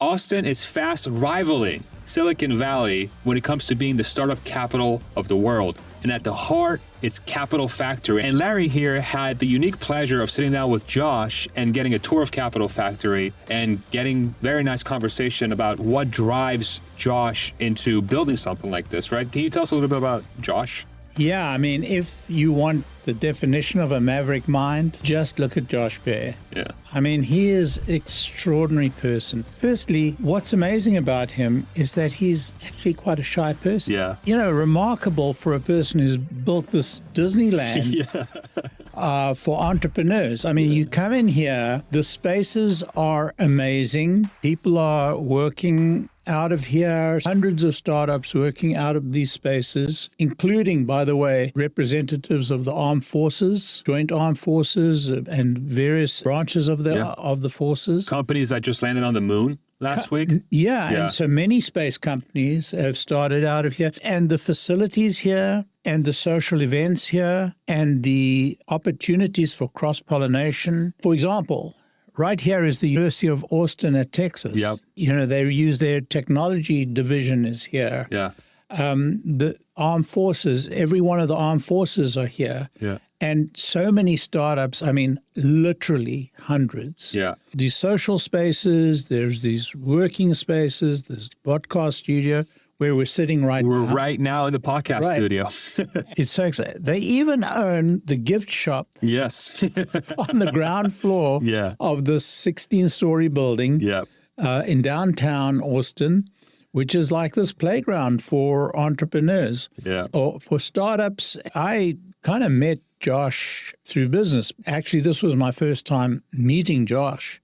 Austin is fast rivaling Silicon Valley when it comes to being the startup capital of the world. And at the heart, it's Capital Factory. And Larry here had the unique pleasure of sitting down with Josh and getting a tour of Capital Factory and getting very nice conversation about what drives Josh into building something like this, right? Can you tell us a little bit about Josh? Yeah, I mean, if you want the definition of a maverick mind, just look at Josh Bear. Yeah. I mean, he is an extraordinary person. Firstly, what's amazing about him is that he's actually quite a shy person. Yeah. You know, remarkable for a person who's built this Disneyland for entrepreneurs. I mean, you come in here, the spaces are amazing. People are working out of here, hundreds of startups working out of these spaces, including, by the way, representatives of the armed forces, joint armed forces, and various branches of the forces. Companies that just landed on the moon last week. Yeah, and so many space companies have started out of here. And the facilities here and the social events here and the opportunities for cross-pollination. For example, right here is the University of Austin at Texas. Yep. You know, they use their technology division is here. Yeah. The armed forces, every one of the armed forces are here. Yeah. And so many startups, I mean, literally hundreds. Yeah. These social spaces, there's these working spaces, there's podcast studio where we're sitting right now. We're right now in the podcast studio. It's so exciting. They even own the gift shop Yes. on the ground floor of the 16-story building in downtown Austin, which is like this playground for entrepreneurs or for startups. I kind of met Josh through business. Actually, this was my first time meeting Josh,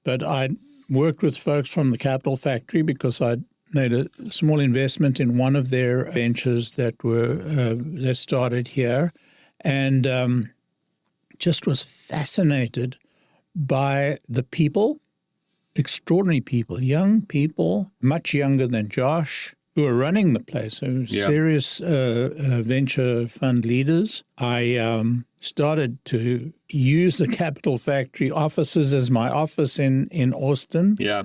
but I worked with folks from the Capital Factory because I'd made a small investment in one of their ventures that started here, and just was fascinated by the people, extraordinary people, young people, much younger than Josh, who are running the place, so serious venture fund leaders. I started to use the Capital Factory offices as my office in Austin. Yeah.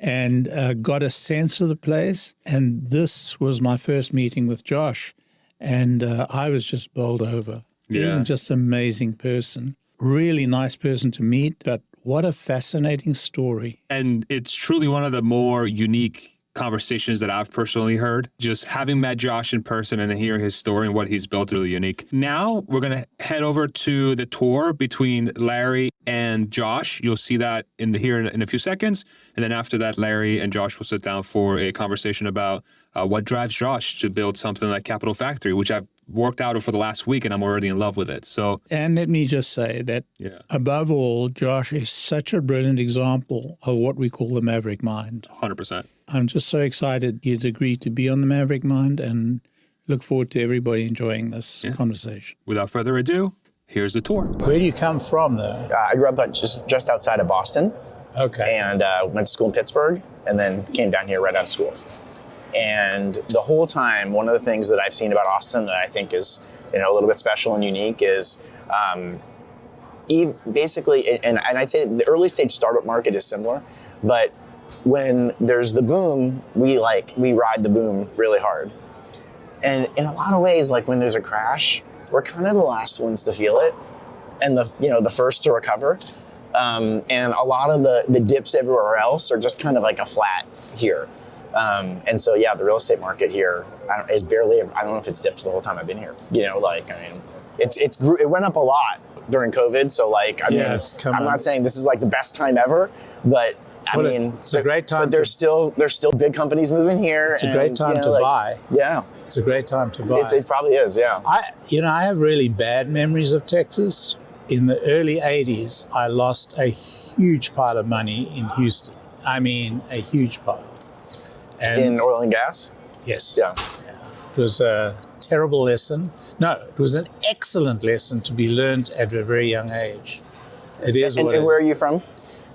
And got a sense of the place. And this was my first meeting with Josh. And I was just bowled over. He's just an amazing person. Really nice person to meet, but what a fascinating story. And it's truly one of the more unique conversations that I've personally heard. Just having met Josh in person and hearing his story and what he's built is really unique. Now we're going to head over to the tour between Larry and Josh. You'll see that here in a few seconds. And then after that, Larry and Josh will sit down for a conversation about what drives Josh to build something like Capital Factory, which I've worked out for the last week and I'm already in love with it. So, and let me just say that above all, Josh is such a brilliant example of what we call the Maverick Mind. 100%. I'm just so excited he's agreed to be on the Maverick Mind and look forward to everybody enjoying this conversation. Without further ado, here's the tour. Where do you come from, though? I grew up just outside of Boston. Okay. And went to school in Pittsburgh and then came down here right out of school. And the whole time, one of the things that I've seen about Austin that I think is a little bit special and unique is basically, and I'd say the early stage startup market is similar, but when there's the boom, we ride the boom really hard. And in a lot of ways, like when there's a crash, we're kind of the last ones to feel it and the first to recover. And a lot of the dips everywhere else are just kind of like a flat here. And so, the real estate market here is barely, I don't know if it's dipped the whole time I've been here. It went up a lot during COVID. So I'm not saying this is like the best time ever, but it's a great time. But there's still big companies moving here. It's a great time to buy. Yeah. It's a great time to buy. It probably is, yeah. I have really bad memories of Texas. In the early 80s, I lost a huge pile of money in Houston. I mean, a huge pile. And in oil and gas? Yes. Yeah. It was a terrible lesson. No, it was an excellent lesson to be learned at a very young age. It is. And where are you from?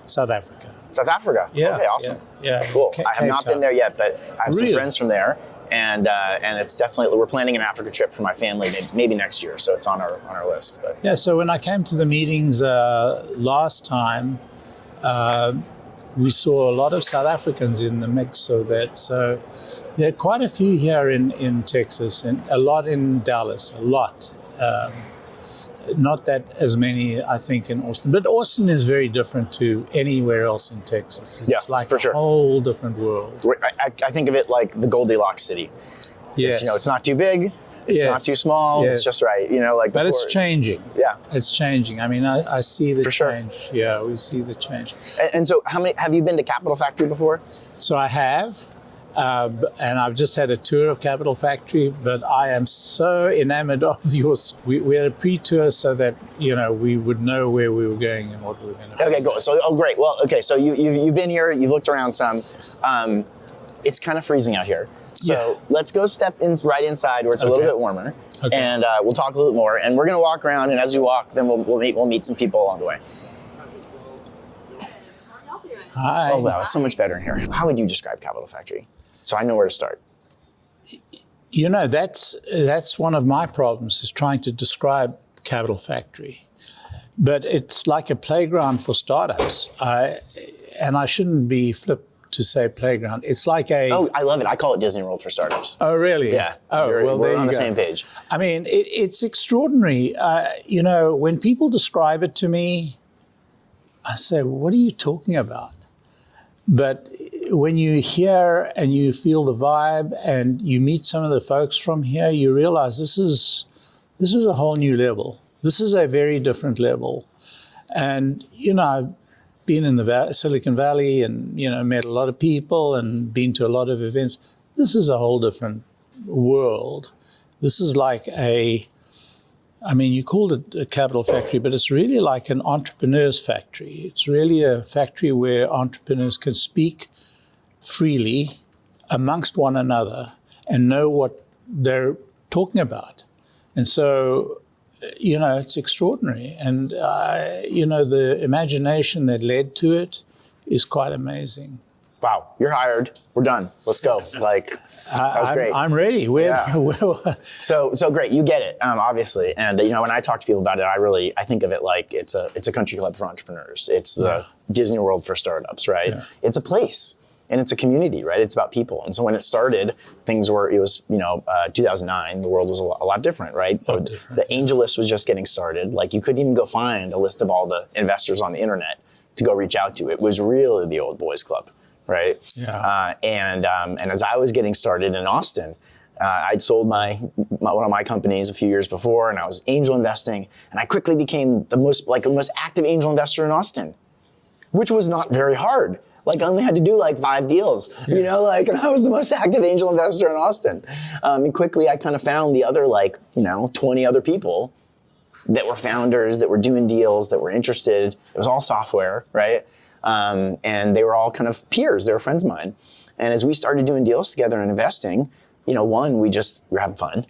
South Africa. South Africa? Yeah. Okay, awesome. Yeah. Cool. I have not been there yet, but I have some friends from there. And it's definitely, we're planning an Africa trip for my family maybe next year. So it's on our list. But. Yeah, so when I came to the meetings last time, we saw a lot of South Africans in the mix of that. So there are quite a few here in Texas, and a lot in Dallas, a lot. Not that as many, I think, in Austin. But Austin is very different to anywhere else in Texas. It's like for a sure. whole different world. I think of it like the Goldilocks city. Yes. It's not too big. It's not too small. Yes. It's just right. But it's changing. Yeah. It's changing. I mean, I see the For sure. change. Yeah, we see the change. And so have you been to Capital Factory before? So I have. And I've just had a tour of Capital Factory, but I am so enamored of yours. We had a pre-tour so that, we would know where we were going and what we were going to do. Okay, cool. So, great. Well, okay, so you've been here, you've looked around some. It's kind of freezing out here. So let's go step in right inside where it's a little bit warmer. Okay. And we'll talk a little bit more. And we're going to walk around, and as we walk, then we'll meet some people along the way. Hi. Oh, wow, it's so much better in here. How would you describe Capital Factory? So I know where to start. That's one of my problems, is trying to describe Capital Factory. But it's like a playground for startups. And I shouldn't be flipped to say playground. It's like a... Oh, I love it. I call it Disney World for startups. Oh, really? Yeah. Oh, well, we're there on you the go. same page. I mean, it's extraordinary. When people describe it to me, I say, what are you talking about? But when you hear and you feel the vibe and you meet some of the folks from here, you realize this is a whole new level. This is a very different level. And, I've been in the Silicon Valley and, met a lot of people and been to a lot of events. This is a whole different world. This is like you called it a Capital Factory, but it's really like an entrepreneur's factory. It's really a factory where entrepreneurs can speak freely amongst one another and know what they're talking about. And so, it's extraordinary. And, the imagination that led to it is quite amazing. Wow, you're hired. We're done. Let's go. That was great. I'm ready. So great. You get it, obviously. And when I talk to people about it, I think of it like it's a country club for entrepreneurs. It's the Disney World for startups, right? Yeah. It's a place and it's a community, right? It's about people. And so when it started, it was 2009. The world was a lot different, right? The angel list was just getting started. Like you couldn't even go find a list of all the investors on the internet to go reach out to. It was really the old boys club. Right. Yeah. And as I was getting started in Austin, I'd sold one of my companies a few years before, and I was angel investing, and I quickly became the most active angel investor in Austin, which was not very hard. I only had to do 5 deals, and I was the most active angel investor in Austin. And quickly I kind of found the other 20 other people that were founders, that were doing deals, that were interested. It was all software, right? And they were all kind of peers. They were friends of mine. And as we started doing deals together and investing, one, we were having fun.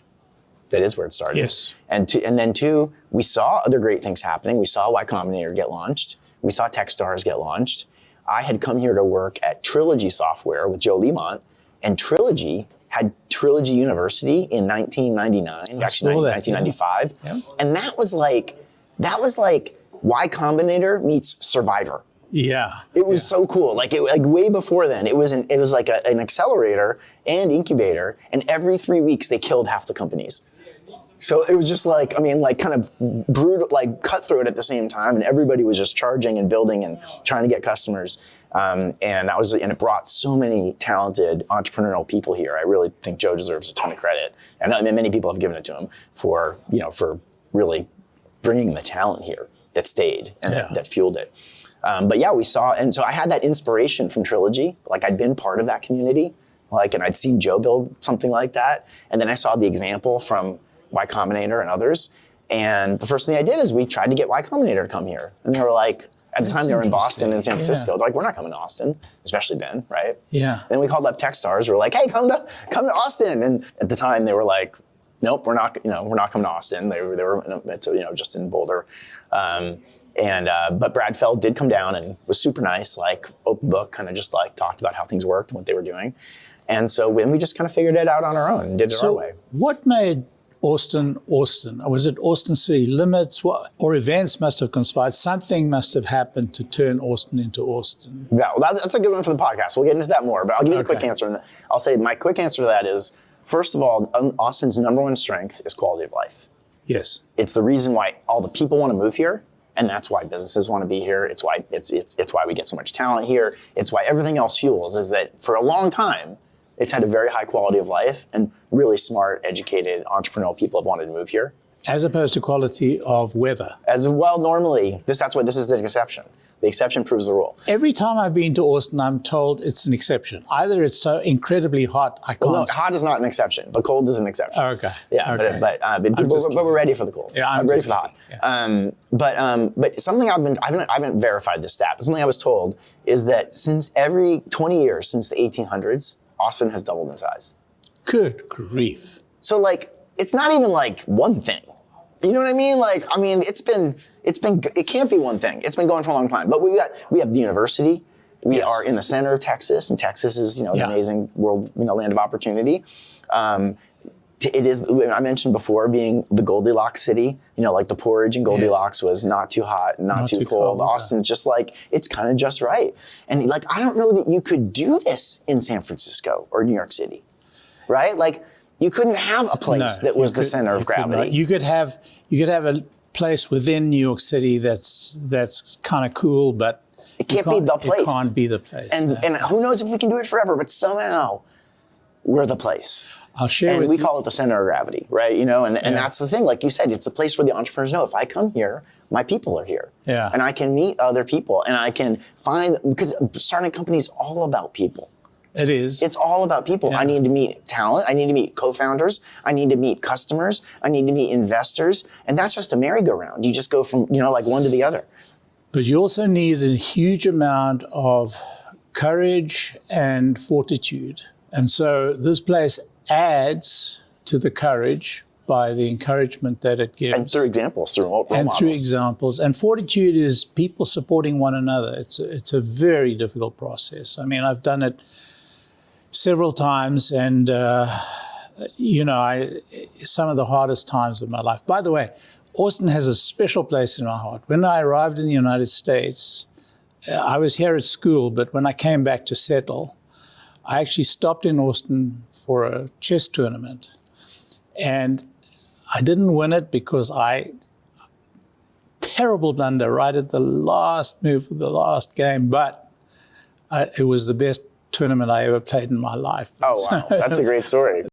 That is where it started. Yes. And then two, we saw other great things happening. We saw Y Combinator get launched. We saw Techstars get launched. I had come here to work at Trilogy Software with Joe Lemont, and Trilogy had Trilogy University in 1999, actually 1995. Yeah. And that was like Y Combinator meets Survivor. Yeah. It was so cool. Way before then, it was like an accelerator and incubator, and every 3 weeks they killed half the companies. So it was just kind of brutal, cutthroat at the same time, and everybody was just charging and building and trying to get customers. And it brought so many talented entrepreneurial people here. I really think Joe deserves a ton of credit, and many people have given it to him for really bringing the talent here that stayed and that fueled it. We saw, and so I had that inspiration from Trilogy. I'd been part of that community, and I'd seen Joe build something like that. And then I saw the example from Y Combinator and others. And the first thing I did is we tried to get Y Combinator to come here. And they were at the time they were in Boston and San Francisco. They're we're not coming to Austin, especially then, right? Yeah. Then we called up Techstars. We're hey, come to Austin. And at the time they were nope, we're not coming to Austin. They were just in Boulder. But Brad Feld did come down and was super nice, open book, kind of just talked about how things worked and what they were doing. And so when we just kind of figured it out on our own and did it our way. What made Austin. Or was it Austin City Limits? Or events must have conspired. Something must have happened to turn Austin into Austin. Yeah, well, that's a good one for the podcast. We'll get into that more, but I'll give you the quick answer. And I'll say my quick answer to that is, first of all, Austin's number one strength is quality of life. Yes. It's the reason why all the people want to move here, and that's why businesses want to be here. It's why it's why we get so much talent here. It's why everything else fuels, is that for a long time, it's had a very high quality of life, and really smart, educated, entrepreneurial people have wanted to move here. As opposed to quality of weather. As well, normally, this is an exception. The exception proves the rule. Every time I've been to Austin, I'm told it's an exception. Either it's so incredibly hot, I can't. Well, no, hot is not an exception, but cold is an exception. Oh, okay. Yeah, okay. But we're ready for the cold. Yeah, I'm ready for the hot. Yeah. But something I haven't verified this stat, but something I was told is that since every 20 years, since the 1800s, Austin has doubled in size. Good grief. So like, it's not even like one thing. You know what I mean? Like, I mean, it can't be one thing. It's been going for a long time. But we have the university. We are in the center of Texas, and Texas is, the amazing world, land of opportunity. It is, I mentioned before, being the Goldilocks city. Like the porridge in Goldilocks was not too hot, not too cold. Austin's just like, it's kind of just right. And like, I don't know that you could do this in San Francisco or New York City, right? Like, you couldn't have a place that was the center of gravity. You could have a place within New York City that's kind of cool, but it can't be the place. It can't be the place. And who knows if we can do it forever, but somehow we're the place. I'll share with you. And we call it the center of gravity, right? And that's the thing. Like you said, it's a place where the entrepreneurs know, if I come here, my people are here. Yeah. And I can meet other people, and I can find, because starting a company is all about people. It is. It's all about people. Yeah. I need to meet talent. I need to meet co-founders. I need to meet customers. I need to meet investors. And that's just a merry-go-round. You just go from, like one to the other. But you also need a huge amount of courage and fortitude. And so this place adds to the courage by the encouragement that it gives. And through examples, through role models. Through examples. And fortitude is people supporting one another. It's a very difficult process. I mean, I've done it several times, and some of the hardest times of my life. By the way, Austin has a special place in my heart. When I arrived in the United States, I was here at school, but when I came back to settle, I actually stopped in Austin for a chess tournament. And I didn't win it because terrible blunder right at the last move of the last game, but it was the best tournament I ever played in my life. Oh, wow. That's a great story.